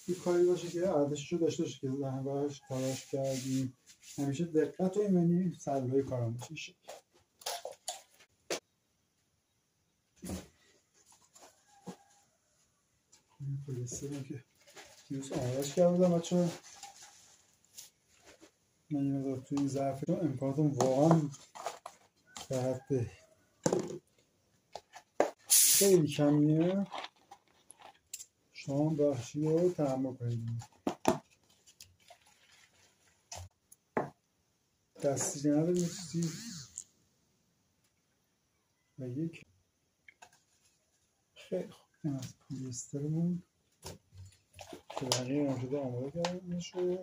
یه کاری باشه که ارزشش رو داشته باشه که زحمتش تلاش کردیم، همیشه دقت و ایمنی سرلوی کارم باشه. این پلیسترم که دیروز آمادش کرده بودم بچه، من یه مدار توی این ظرف امکاناتم واقعا در حد خیلی کمیه، شما بخشی رو تحمل کنید. دستی نداریم یه چیزی و یک خیلی خوب. این از پلیسترمون که بقیه هم شده آماده کردنش رو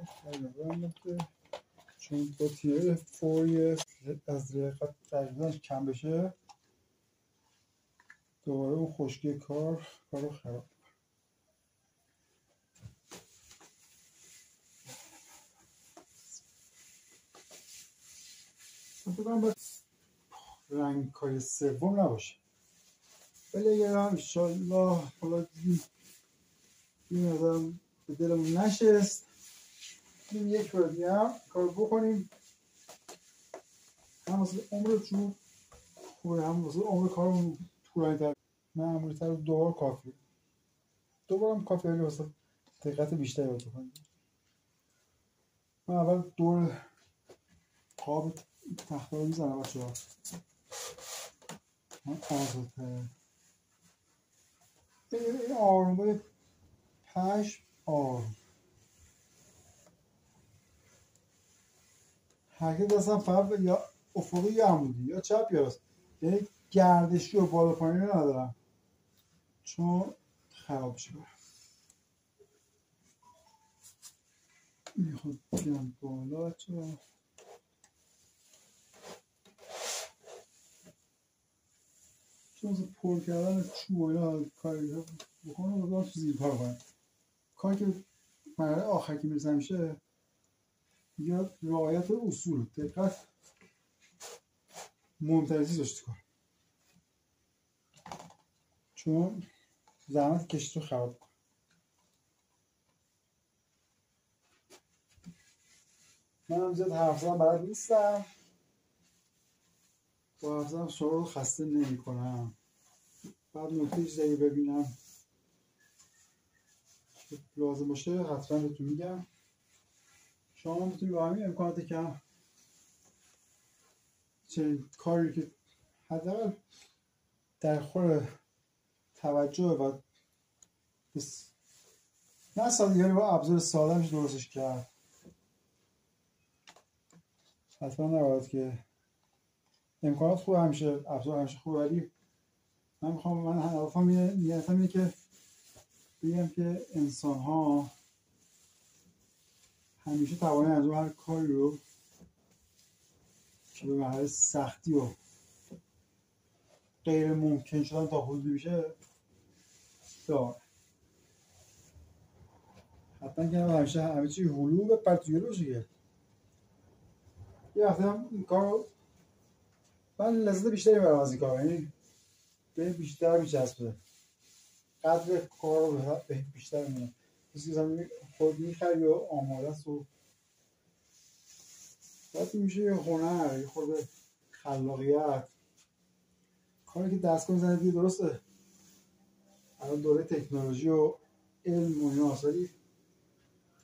چون با تیره فوری از رقت تقریباش کم بشه دوباره اون خشکی کار رو خراب. من فکر کنم باید رنگ کاری سوم نباشه، ولی اگر هم انشاءالله حالا این آدم به دلمون نشست این یک بار دیگه هم کار بکنیم، هم واسه عمر چون خوبه، هم واسه عمر کارمون طولانی تر معمولی تر، دوبار کافیه، دوبار هم کافیه ولی واسه دقت بیشتری باید بکنیم. من اول دور قاب تخته رو میزنم بچه ها، من آزادتره این آروم باید پشم آروم حرکت دستم فقط یا افقی یا عمودی یا چپ یا راست، یعنی گردشی و بالا پایین رو ندارم چون خراب میشه. میخواد بیام بالا بچه ها، چون پر کردن چوب و اینا کاری بکنم و باید تو زیر کار کنم. کاری که مرحله آخر که میرسه میشه یا رعایت اصول دقت مهمترین داشته کار، چون زحمت کشت رو خراب کنم. من هم زیاد حرف زدن بلد نیستم، با حرف زدن شما رو خسته نمی کنم. بعد نکته چیزایی ببینم که لازم باشه حتما بهتون میگم. شما میتونید با همین امکانات کم چنین کاری که حداقل در خور توجه و نه سادگی با ابزار ساده میشه درستش کرد. حتما نباید که امکانات خوب همیشه ابزار همیشه خوب، ولی من هدفم نیتم اینه که بگم که انسان ها همیشه توانایی انجام هر کاری رو که به مرحله سختی و غیر ممکن شدن تا حدودی میشه داره. حتما که همیشه همه چی هلو به پرتویه باشه که یه وقتی هم این کار رو من لذت بیشتری برام از این کار، یعنی به بیشتر میچسبه، قدر کار رو بیشتر میدونم. کسی که خود میخری و آماده است و باید میشه یه هنر، یه خورده خلاقیت، کاری که دستگاه میزنه دیگه درسته الان دوره تکنولوژی و علم و اینا هست، ولی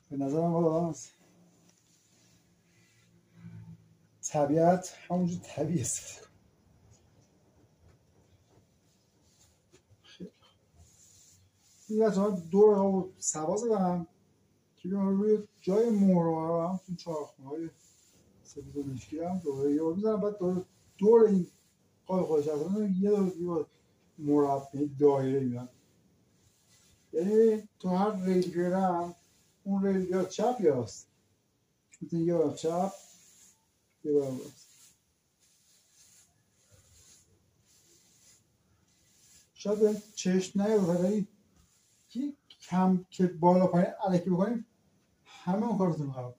به نظرم باید آدم هست طبیعت همونجور طبیعی استفاده کنه. این بچه ها دور ها سوا زدم که بیان روی جای مهره هم تو چهارخونه های سفید و مشکی هم دوباره یه بار میزنم، بعد دور این قای خودش هست یه دور مربع دایره میدن، یعنی تو هر ریل گیرم اون ریل یا چپ یا راست، میتونی یه بار چپ یه بار راست. شاید به چشم نیاد ولی کم که بالا پایین علکی بکنیم همه اون کارتون خراب.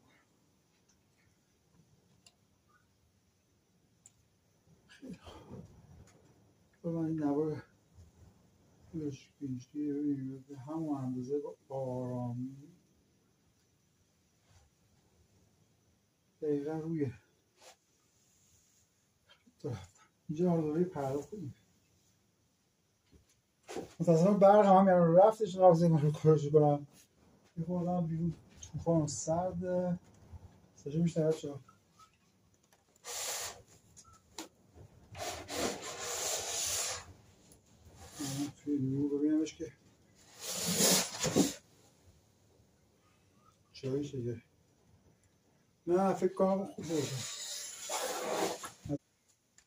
خیلی خوب من این نوار بیشتی به همون اندازه با آرامی دقیقا روی اینجا آردوری پرداخت کنیم. متاسفانه برق هم یعنی رفتش قبض این رو کارش کنم یه خوردم بیرون تو خانم سرده سجا میشتر شد توی نور ببینمش که جایی شده. نه فکر کنم خوب باشه.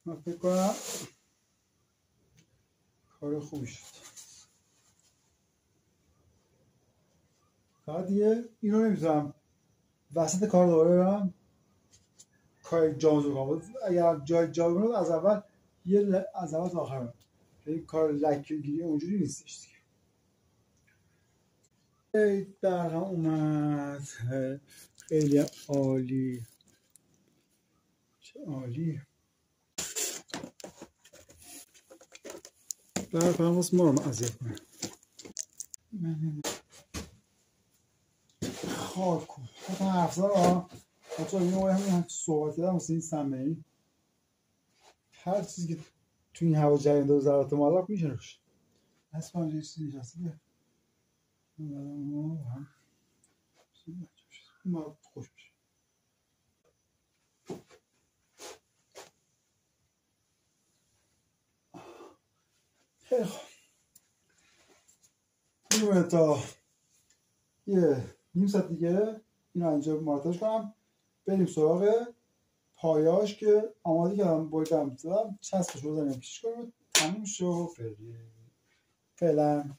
من فکر کنم کار خوبی شد. فقط دیگه اینو نمیتونم وسط کار دوباره برم کار جامعه کنم. اگر جای جا بمونه از اول از اول تا آخر این کار لکه گیری اونجوری نیستش دیگه. برقم اومد خیلی عالی چه عالی. برق هم واسه ما رو اذیت کنه. خاک کن حتی افزار ها حتی این رو همین صحبت کردم واسه این سمنه‌ای هر چیزی که تو این هوا جریان داره ذرات ملاق میشه روش هست با یه چیزی نشسته که ما خوش میشه. خیلی خوب میمونه تا یه نیم ساعت دیگه اینو اینجا مارتاژ کنم بریم سراغ پایاش که آماده کردم بایدم زدم چسبش رو بزنیم پیشش کنیم تموم شو فعلا